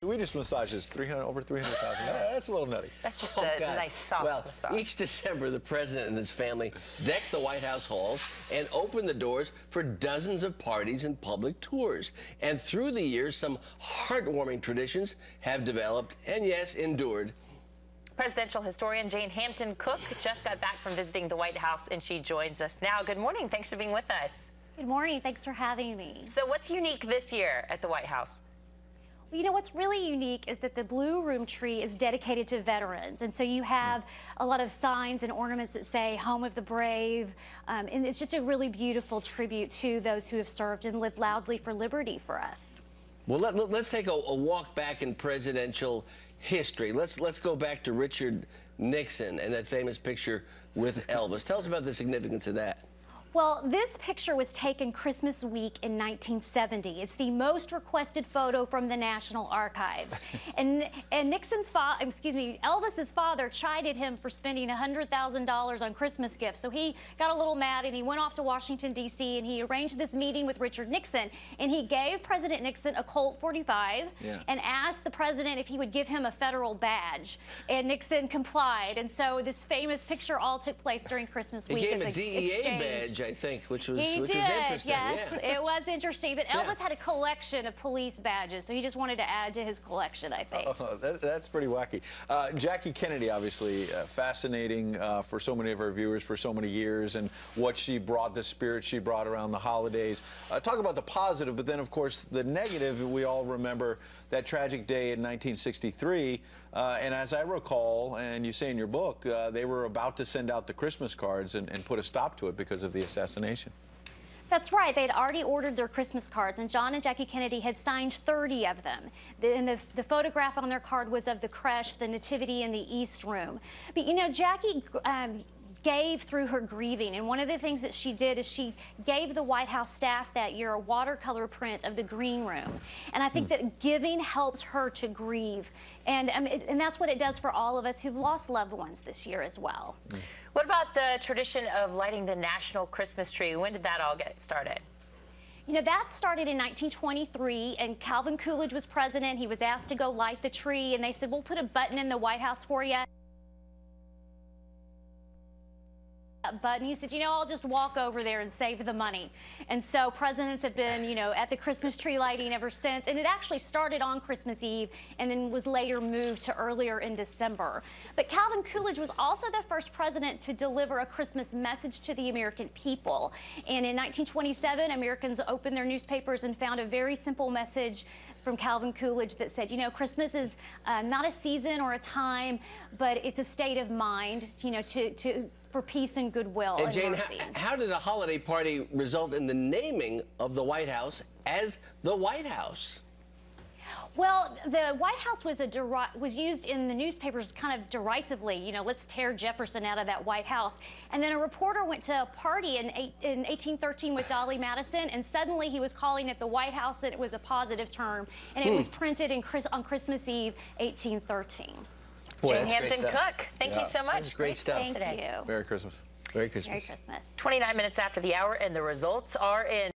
we just massaged this over 300,000. That's a little nutty. That's just the nice soft massage. Each December, the president and his family deck the White House halls and open the doors for dozens of parties and public tours. And through the years, some heartwarming traditions have developed and, yes, endured. Presidential historian Jane Hampton Cook just got back from visiting the White House, and she joins us now. Good morning. Thanks for being with us. Good morning. Thanks for having me. So what's unique this year at the White House? Well, you know, what's really unique is that the Blue Room tree is dedicated to veterans. And so you have a lot of signs and ornaments that say Home of the Brave. And it's just a really beautiful tribute to those who have served and lived loudly for liberty for us. Well, let's take a walk back in presidential history. Let's go back to Richard Nixon and that famous picture with Elvis. Tell us about the significance of that. Well, this picture was taken Christmas week in 1970. It's the most requested photo from the National Archives. and Elvis's father chided him for spending $100,000 on Christmas gifts. So he got a little mad and he went off to Washington, D.C. and he arranged this meeting with Richard Nixon. And he gave President Nixon a Colt 45 and asked the president if he would give him a federal badge. And Nixon complied. And so this famous picture all took place during Christmas week. He gave him a DEA badge, I think, which was interesting. Yes, it was interesting. But Elvis had a collection of police badges, so he just wanted to add to his collection, I think. That's pretty wacky. Jackie Kennedy, obviously, fascinating for so many of our viewers for so many years, and what she brought, the spirit she brought around the holidays. Talk about the positive, but then, of course, the negative. We all remember that tragic day in 1963, and as I recall, and you say in your book, they were about to send out the Christmas cards and put a stop to it because of the assassination. That's right. They had already ordered their Christmas cards, and John and Jackie Kennedy had signed 30 of them. The photograph on their card was of the creche, the nativity, and the East Room. But, you know, Jackie gave through her grieving, and one of the things that she did is she gave the White House staff that year a watercolor print of the Green Room. And I think that giving helped her to grieve, and that's what it does for all of us who've lost loved ones this year as well. What about the tradition of lighting the national Christmas tree? When did that all get started? You know, that started in 1923, and Calvin Coolidge was president. He was asked to go light the tree, and they said, we'll put a button in the White House for you. Button. He said, you know, I'll just walk over there and save the money. And so presidents have been, you know, at the Christmas tree lighting ever since. And it actually started on Christmas Eve and then was later moved to earlier in December. But Calvin Coolidge was also the first president to deliver a Christmas message to the American people. And in 1927, Americans opened their newspapers and found a very simple message from Calvin Coolidge that said, you know, Christmas is not a season or a time, but it's a state of mind, you know, for peace and goodwill and Jane, mercy. how did a holiday party result in the naming of the White House as the White House? Well, the White House was used in the newspapers kind of derisively. You know, let's tear Jefferson out of that White House. And then a reporter went to a party in 1813 with Dolly Madison, and suddenly he was calling it the White House, and it was a positive term. And it was printed on Christmas Eve, 1813. Boy, Jane Hampton Cook, thank you so much. That's great stuff. Thank you. Merry Christmas. Merry Christmas. Merry Christmas. 29 minutes after the hour, and the results are in.